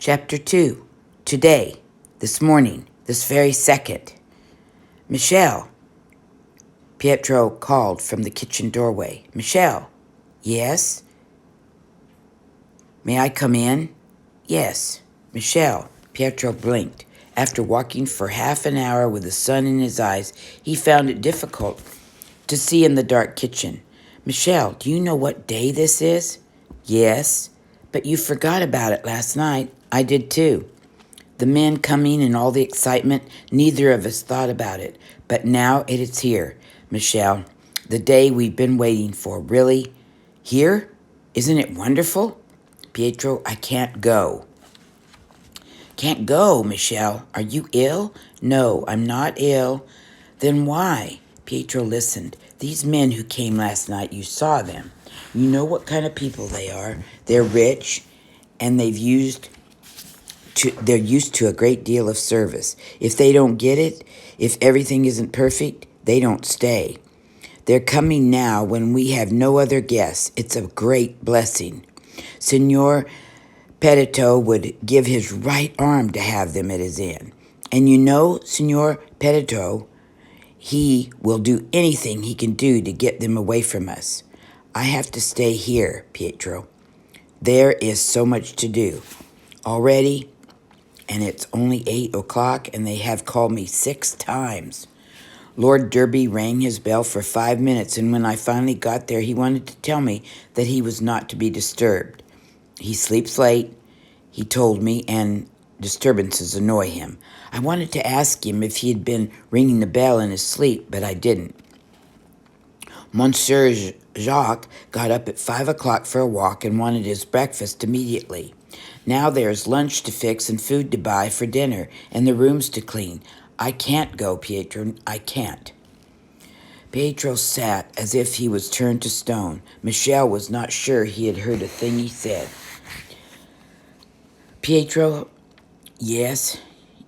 Chapter 2. Today, this morning, this very second. Michelle, Pietro called from the kitchen doorway. Michelle. Yes? May I come in? Yes. Michelle. Pietro blinked. After walking for half an hour with the sun in his eyes, he found it difficult to see in the dark kitchen. Michelle, do you know what day this is? Yes. But you forgot about it last night. I did too. The men coming and all the excitement, neither of us thought about it. But now it is here, Michelle. The day we've been waiting for. Really? Here? Isn't it wonderful? Pietro, I can't go. Can't go, Michelle. Are you ill? No, I'm not ill. Then why? Pietro listened. These men who came last night, you saw them. You know what kind of people they are. They're rich, and they're used to a great deal of service. If they don't get it, if everything isn't perfect, they don't stay. They're coming now when we have no other guests. It's a great blessing. Signor Petito would give his right arm to have them at his inn. And you know, Signor Petito, he will do anything he can do to get them away from us. I have to stay here, Pietro. There is so much to do. Already, and it's only 8 o'clock, and they have called me 6 times. Lord Derby rang his bell for 5 minutes, and when I finally got there, he wanted to tell me that he was not to be disturbed. He sleeps late, he told me, and disturbances annoy him. I wanted to ask him if he had been ringing the bell in his sleep, but I didn't. Monsieur Jacques got up at 5 o'clock for a walk and wanted his breakfast immediately. Now there's lunch to fix and food to buy for dinner and the rooms to clean. I can't go, Pietro. I can't. Pietro sat as if he was turned to stone. Michelle was not sure he had heard a thing he said. Pietro, yes?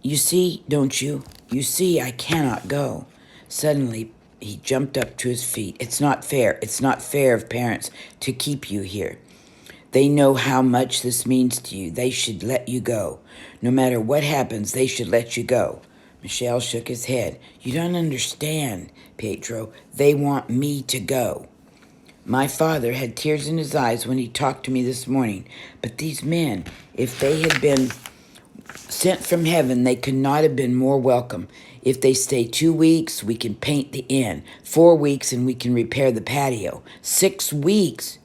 You see, don't you? You see, I cannot go. Suddenly, he jumped up to his feet. It's not fair. It's not fair of parents to keep you here. They know how much this means to you. They should let you go. No matter what happens, they should let you go. Michelle shook his head. You don't understand, Pietro. They want me to go. My father had tears in his eyes when he talked to me this morning. But these men, if they had been sent from heaven, they could not have been more welcome. If they stay 2 weeks, we can paint the inn. 4 weeks, and we can repair the patio. 6 weeks.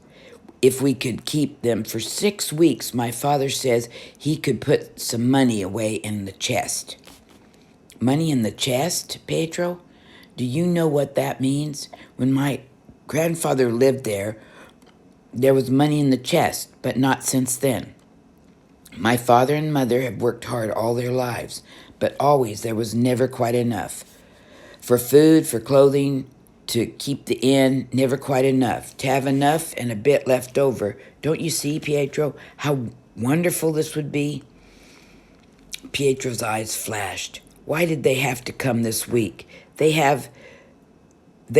If we could keep them for 6 weeks, my father says he could put some money away in the chest. Money in the chest, Pietro? Do you know what that means? When my grandfather lived there was money in the chest, but not since then. My father and mother have worked hard all their lives, but always there was never quite enough. For food, for clothing, to keep the inn, never quite enough. To have enough and a bit left over. Don't you see, Pietro, how wonderful this would be? Pietro's eyes flashed. Why did they have to come this week? They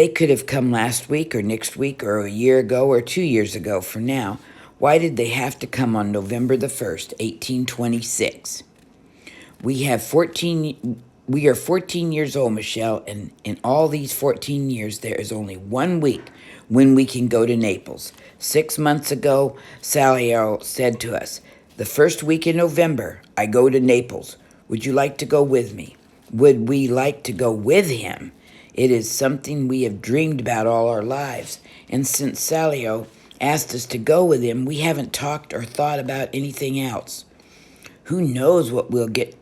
could have come last week or next week or a year ago or 2 years ago for now. Why did they have to come on November the 1st, 1826? We are 14 years old, Michelle, and in all these 14 years, there is only 1 week when we can go to Naples. 6 months ago, Salio said to us, the first week in November, I go to Naples. Would you like to go with me? Would we like to go with him? It is something we have dreamed about all our lives, and since Salio asked us to go with him, we haven't talked or thought about anything else. Who knows what we'll get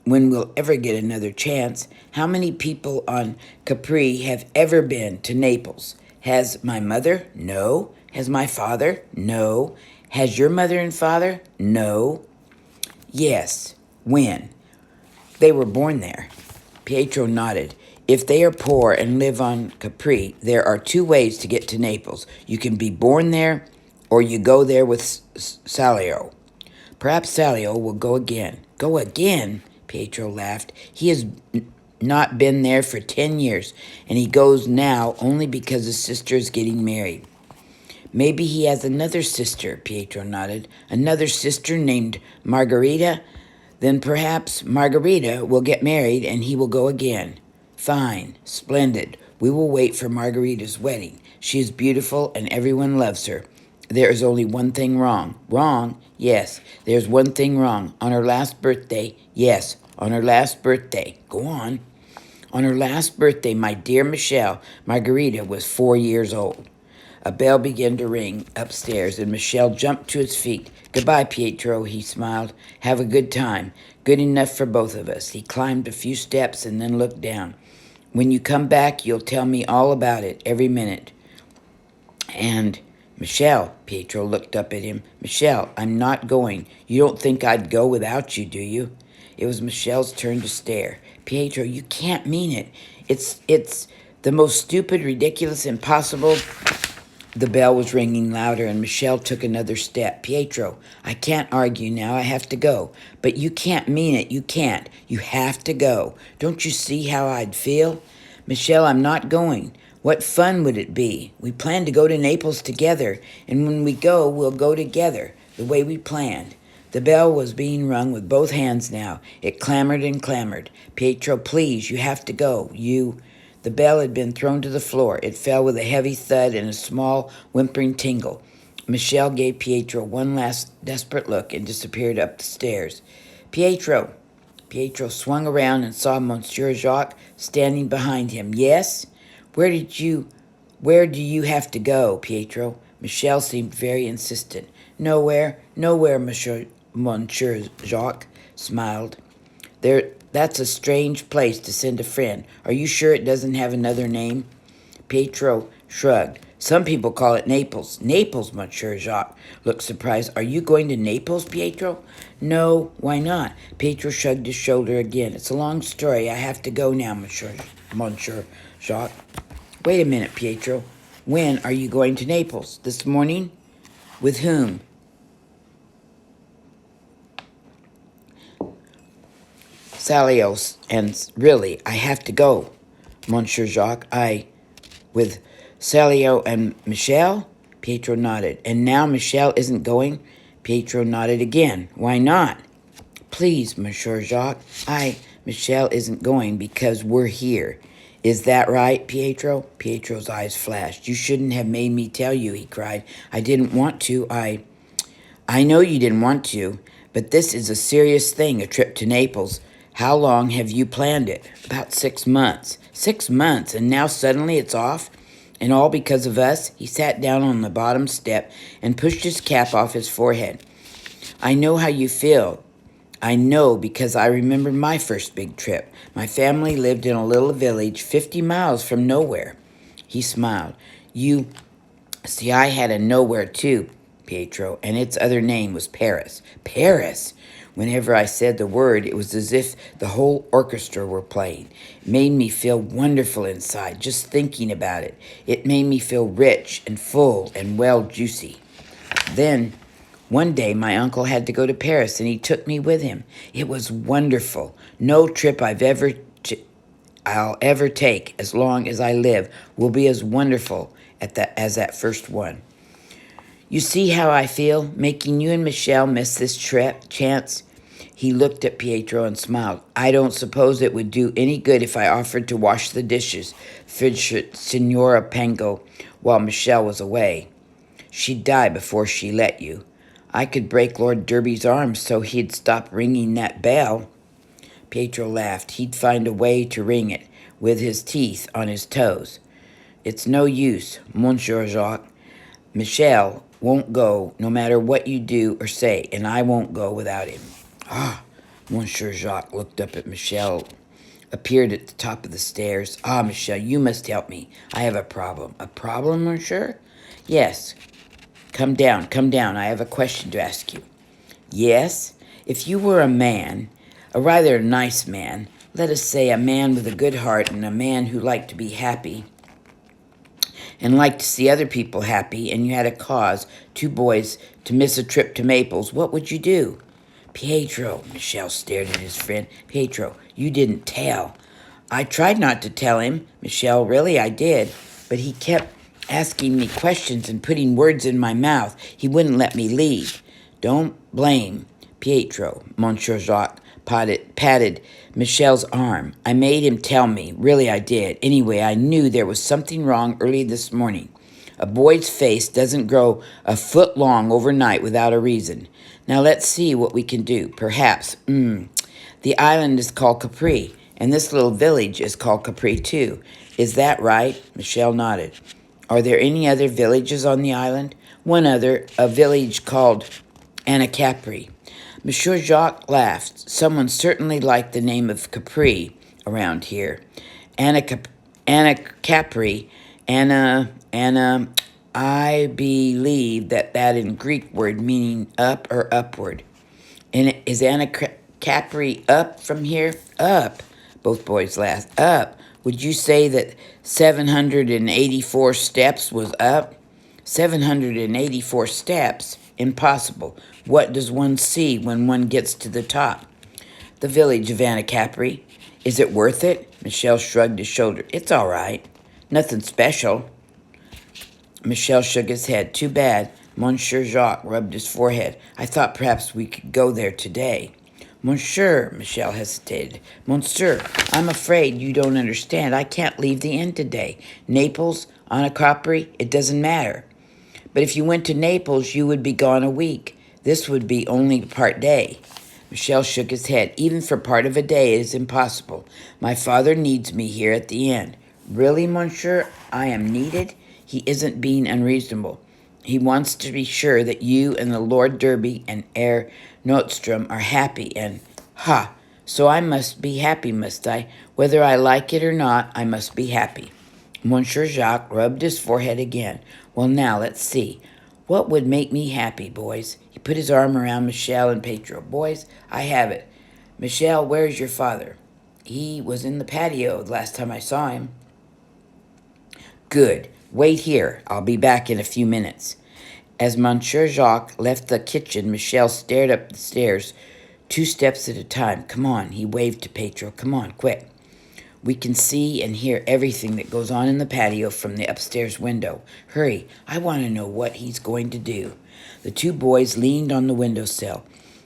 when we'll ever get another chance? How many people on Capri have ever been to Naples? Has my mother? No. Has my father? No. Has your mother and father? No. Yes. When? They were born there. Pietro nodded. If they are poor and live on Capri, there are 2 ways to get to Naples. You can be born there, or you go there with Salio. Perhaps Salio will go again. Go again? Pietro laughed. He has not been there for 10 years, and he goes now only because his sister is getting married. Maybe he has another sister, Pietro nodded. Another sister named Margarita? Then perhaps Margarita will get married and he will go again. Fine, splendid. We will wait for Margarita's wedding. She is beautiful and everyone loves her. There is only one thing wrong. Wrong? Yes, there's one thing wrong. On her last birthday, yes, on her last birthday. Go on. On her last birthday, my dear Michelle, Margarita was 4 years old. A bell began to ring upstairs, and Michel jumped to his feet. Goodbye, Pietro, he smiled. Have a good time. Good enough for both of us. He climbed a few steps and then looked down. When you come back, you'll tell me all about it, every minute. And, Michel, Pietro looked up at him. Michel, I'm not going. You don't think I'd go without you, do you? It was Michel's turn to stare. Pietro, you can't mean it. It's the most stupid, ridiculous, impossible. The bell was ringing louder, and Michel took another step. Pietro, I can't argue now. I have to go. But you can't mean it. You can't. You have to go. Don't you see how I'd feel? Michel, I'm not going. What fun would it be? We planned to go to Naples together, and when we go, we'll go together, the way we planned. The bell was being rung with both hands now. It clamored and clamored. Pietro, please, you have to go. The bell had been thrown to the floor. It fell with a heavy thud and a small, whimpering tingle. Michel gave Pietro one last desperate look and disappeared up the stairs. Pietro! Pietro swung around and saw Monsieur Jacques standing behind him. Yes? Where do you have to go, Pietro? Michel seemed very insistent. Nowhere, Monsieur Jacques smiled. That's a strange place to send a friend. Are you sure it doesn't have another name? Pietro shrugged. Some people call it Naples. Naples, Monsieur Jacques looked surprised. Are you going to Naples, Pietro? No, why not? Pietro shrugged his shoulder again. It's a long story. I have to go now, Monsieur Jacques. Wait a minute, Pietro. When are you going to Naples? This morning? With whom? Salios, and really, I have to go, Monsieur Jacques. With Salio and Michel? Pietro nodded. And now Michel isn't going? Pietro nodded again. Why not? Please, Monsieur Jacques. Michel isn't going because we're here. Is that right, Pietro? Pietro's eyes flashed. You shouldn't have made me tell you, he cried. I didn't want to. I know you didn't want to, but this is a serious thing, a trip to Naples. How long have you planned it? About 6 months. 6 months, and now suddenly it's off? And all because of us? He sat down on the bottom step and pushed his cap off his forehead. I know how you feel. I know because I remember my first big trip. My family lived in a little village 50 miles from nowhere. He smiled. You see, I had a nowhere too, Pietro, and its other name was Paris. Paris! Whenever I said the word, it was as if the whole orchestra were playing. It made me feel wonderful inside, just thinking about it. It made me feel rich and full and well juicy. Then, one day, my uncle had to go to Paris, and he took me with him. It was wonderful. No trip I'll ever take, as long as I live, will be as wonderful as that first one. You see how I feel, making you and Michel miss this chance? He looked at Pietro and smiled. I don't suppose it would do any good if I offered to wash the dishes for Signora Pango while Michel was away. She'd die before she let you. I could break Lord Derby's arm so he'd stop ringing that bell. Pietro laughed. He'd find a way to ring it with his teeth on his toes. It's no use, Monsieur Jacques. Michel won't go no matter what you do or say, and I won't go without him. Monsieur Jacques looked up at Michel, appeared at the top of the stairs. Michel, you must help me. I have a problem. A problem, monsieur? Yes. Come down. I have a question to ask you. Yes? If you were a man, a rather nice man, let us say a man with a good heart and a man who liked to be happy, and liked to see other people happy, and you had a cause, 2 boys, to miss a trip to Naples, what would you do? Pietro, Michel stared at his friend. Pietro, you didn't tell. I tried not to tell him, Michel, really I did, but he kept asking me questions and putting words in my mouth. He wouldn't let me leave. Don't blame Pietro, Monsieur Jacques patted Michelle's arm. I made him tell me. Really, I did. Anyway, I knew there was something wrong early this morning. A boy's face doesn't grow a foot long overnight without a reason. Now let's see what we can do. Perhaps, the island is called Capri, and this little village is called Capri too. Is that right? Michelle nodded. Are there any other villages on the island? One other, a village called Anacapri. Monsieur Jacques laughed. Someone certainly liked the name of Capri around here. Anacapri, Anna, I believe that in Greek word meaning up or upward. And is Anacapri up from here? Up. Both boys laughed. Up. Would you say that 784 steps was up? 784 steps? Impossible. What does one see when one gets to the top? The village of Anacapri. Is it worth it? Michel shrugged his shoulder. It's all right. Nothing special. Michel shook his head. Too bad. Monsieur Jacques rubbed his forehead. I thought perhaps we could go there today. Monsieur, Michel hesitated. Monsieur, I'm afraid you don't understand. I can't leave the inn today. Naples, Anacapri, it doesn't matter. But if you went to Naples, you would be gone a week. This would be only part day. Michel shook his head. Even for part of a day, it is impossible. My father needs me here at the inn. Really, monsieur, I am needed? He isn't being unreasonable. He wants to be sure that you and the Lord Derby and Herr Nordstrom are happy and, so I must be happy, must I? Whether I like it or not, I must be happy. Monsieur Jacques rubbed his forehead again. Well, now, let's see. What would make me happy, boys? He put his arm around Michel and Pedro. Boys, I have it. Michel, where's your father? He was in the patio the last time I saw him. Good. Wait here. I'll be back in a few minutes. As Monsieur Jacques left the kitchen, Michel stared up the stairs, 2 steps at a time. Come on, he waved to Pedro. Come on, quick. We can see and hear everything that goes on in the patio from the upstairs window. Hurry, I want to know what he's going to do. The 2 boys leaned on the windowsill.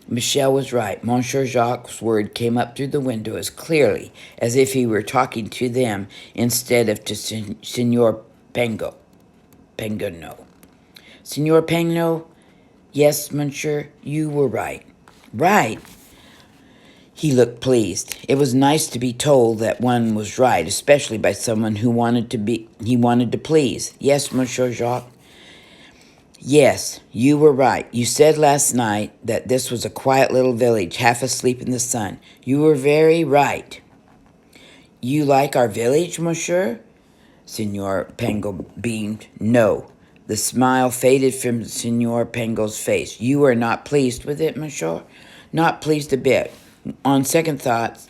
Michel was right. Monsieur Jacques' word came up through the window as clearly as if he were talking to them instead of to Signor Pengo. Pengano. Signor Pengno? Yes, monsieur, you were right. Right? He looked pleased. It was nice to be told that one was right, especially by someone who wanted to please. Yes, Monsieur Jacques? Yes, you were right. You said last night that this was a quiet little village, half asleep in the sun. You were very right. You like our village, monsieur? Signor Pengo beamed. No. The smile faded from Signor Pengo's face. You are not pleased with it, monsieur? Not pleased a bit. On second thoughts,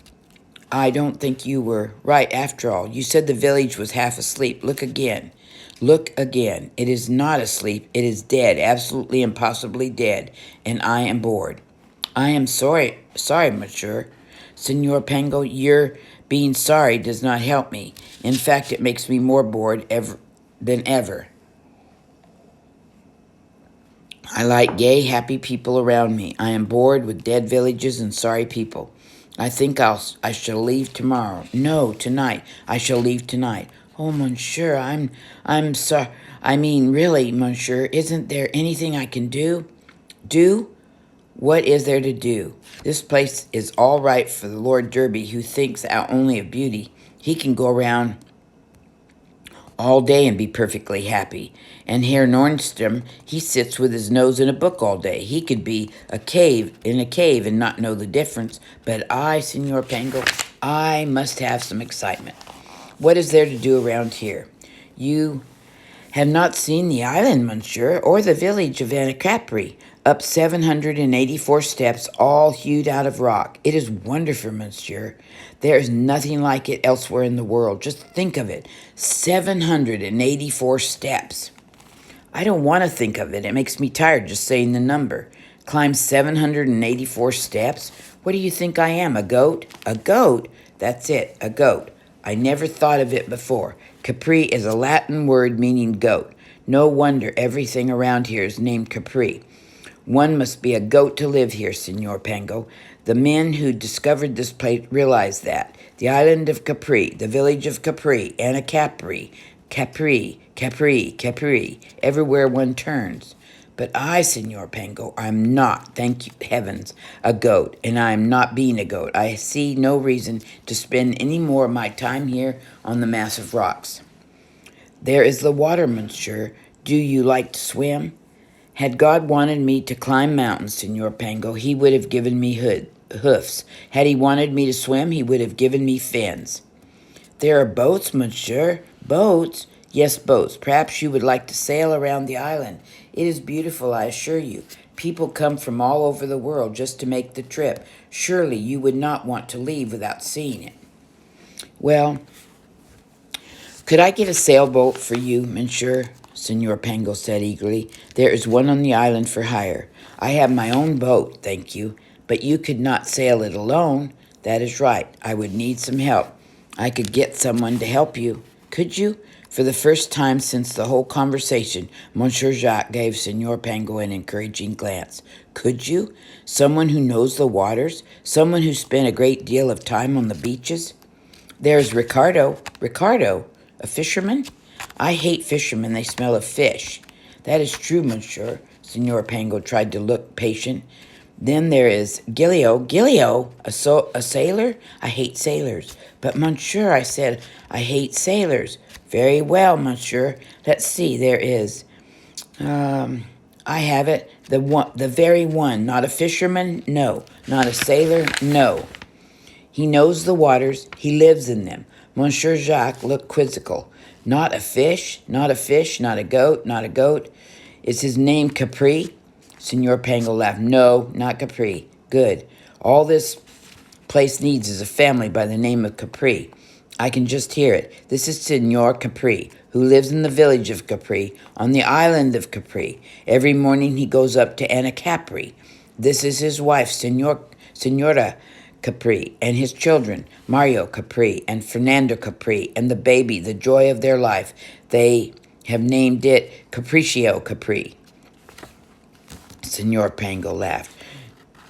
I don't think you were right after all. You said the village was half asleep. Look again. Look again. It is not asleep. It is dead, absolutely impossibly dead, and I am bored. I am sorry, monsieur. Signor Pengo, your being sorry does not help me. In fact, it makes me more bored than ever. I like gay, happy people around me. I am bored with dead villages and sorry people. I think I shall leave tomorrow. No, tonight. I shall leave tonight. Oh, monsieur, I'm sorry. I mean, really, monsieur, isn't there anything I can do? Do? What is there to do? This place is all right for the Lord Derby, who thinks out only of beauty. He can go around all day and be perfectly happy. And Herr Nordstrom, he sits with his nose in a book all day. He could be in a cave and not know the difference. But I, Signor Pengo, I must have some excitement. What is there to do around here? You have not seen the island, monsieur, or the village of Anacapri, up 784 steps, all hewed out of rock. It is wonderful, monsieur. There is nothing like it elsewhere in the world. Just think of it. 784 steps. I don't want to think of it. It makes me tired just saying the number. Climb 784 steps? What do you think I am, a goat? A goat? That's it, a goat. I never thought of it before. Capri is a Latin word meaning goat. No wonder everything around here is named Capri. One must be a goat to live here, Signor Pango. The men who discovered this place realized that. The island of Capri, the village of Capri, Anacapri, Capri, everywhere one turns. But I, Signor Pango, I'm not, thank you heavens, a goat, and I am not being a goat. I see no reason to spend any more of my time here on the massive rocks. There is the water, monsieur. Do you like to swim? Had God wanted me to climb mountains, Signor Pango, he would have given me hoofs. Had he wanted me to swim, he would have given me fins. There are boats, monsieur. Boats? Yes, boats. Perhaps you would like to sail around the island. It is beautiful, I assure you. People come from all over the world just to make the trip. Surely you would not want to leave without seeing it. Well, could I get a sailboat for you, monsieur? Signor Pango said eagerly. There is one on the island for hire. I have my own boat, thank you, but you could not sail it alone. That is right. I would need some help. I could get someone to help you. Could you? For the first time since the whole conversation, Monsieur Jacques gave Signor Pango an encouraging glance. Could you? Someone who knows the waters? Someone who spent a great deal of time on the beaches? There's Ricardo. Ricardo? A fisherman? I hate fishermen. They smell of fish. That is true, monsieur. Signor Pango tried to look patient. Then there is Gilio. Gilio? A sailor? I hate sailors. But, monsieur, I said, I hate sailors. Very well, monsieur. Let's see, there is. I have it. The very one. Not a fisherman? No. Not a sailor? No. He knows the waters. He lives in them. Monsieur Jacques looked quizzical. Not a fish, not a fish, not a goat, not a goat. Is his name Capri? Signor Pango laughed. No, not Capri. Good. All this place needs is a family by the name of Capri. I can just hear it. This is Signor Capri, who lives in the village of Capri, on the island of Capri. Every morning he goes up to Anacapri. This is his wife, Signora Capri, and his children, Mario Capri and Fernando Capri, and the baby, the joy of their life. They have named it Capriccio Capri. Signor Pango laughed.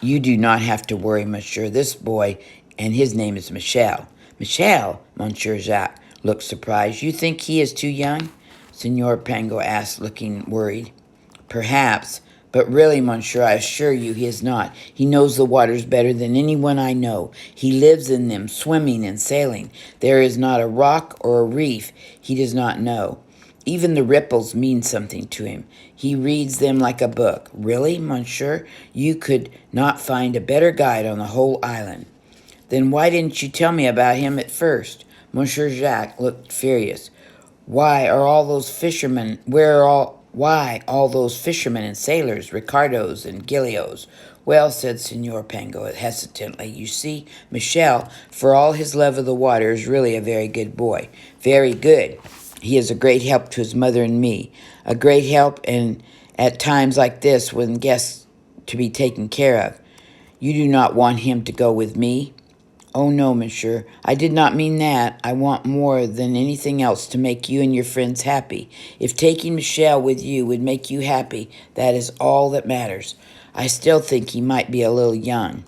You do not have to worry, monsieur. This boy, and his name is Michel. Michel? Monsieur Jacques looked surprised. You think he is too young? Signor Pango asked, looking worried. Perhaps. But really, monsieur, I assure you he is not. He knows the waters better than anyone I know. He lives in them, swimming and sailing. There is not a rock or a reef he does not know. Even the ripples mean something to him. He reads them like a book. Really, monsieur? You could not find a better guide on the whole island. Then why didn't you tell me about him at first? Monsieur Jacques looked furious. Why all those fishermen and sailors, Ricardos and Gilios? Well, said Signor Pango hesitantly, you see, Michel, for all his love of the water, is really a very good boy. Very good. He is a great help to his mother and me. A great help, and at times like this, when guests to be taken care of. You do not want him to go with me? Oh, no, monsieur. I did not mean that. I want more than anything else to make you and your friends happy. If taking Michel with you would make you happy, that is all that matters. I still think he might be a little young.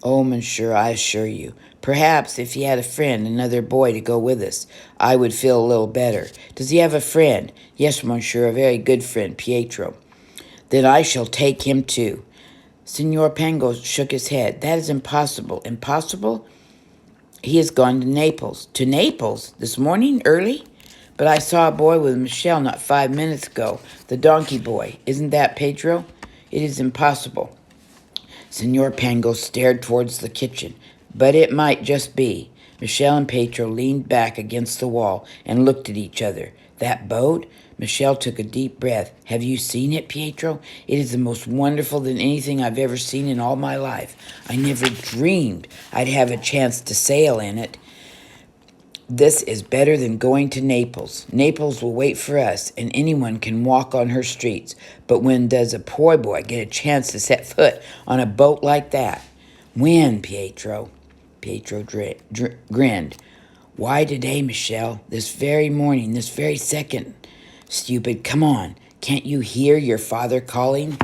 Oh, monsieur, I assure you. Perhaps if he had a friend, another boy to go with us, I would feel a little better. Does he have a friend? Yes, monsieur, a very good friend, Pietro. Then I shall take him too. Signor Pango shook his head. That is impossible. Impossible? He has gone to Naples. To Naples? This morning? Early? But I saw a boy with Michel not 5 minutes ago. The donkey boy. Isn't that Pedro? It is impossible. Signor Pango stared towards the kitchen. But it might just be. Michel and Pedro leaned back against the wall and looked at each other. That boat? Michel took a deep breath. Have you seen it, Pietro? It is the most wonderful than anything I've ever seen in all my life. I never dreamed I'd have a chance to sail in it. This is better than going to Naples. Naples will wait for us, and anyone can walk on her streets. But when does a poor boy get a chance to set foot on a boat like that? When, Pietro? Pietro grinned. Why today, Michelle? This very morning, this very second? Stupid, come on. Can't you hear your father calling?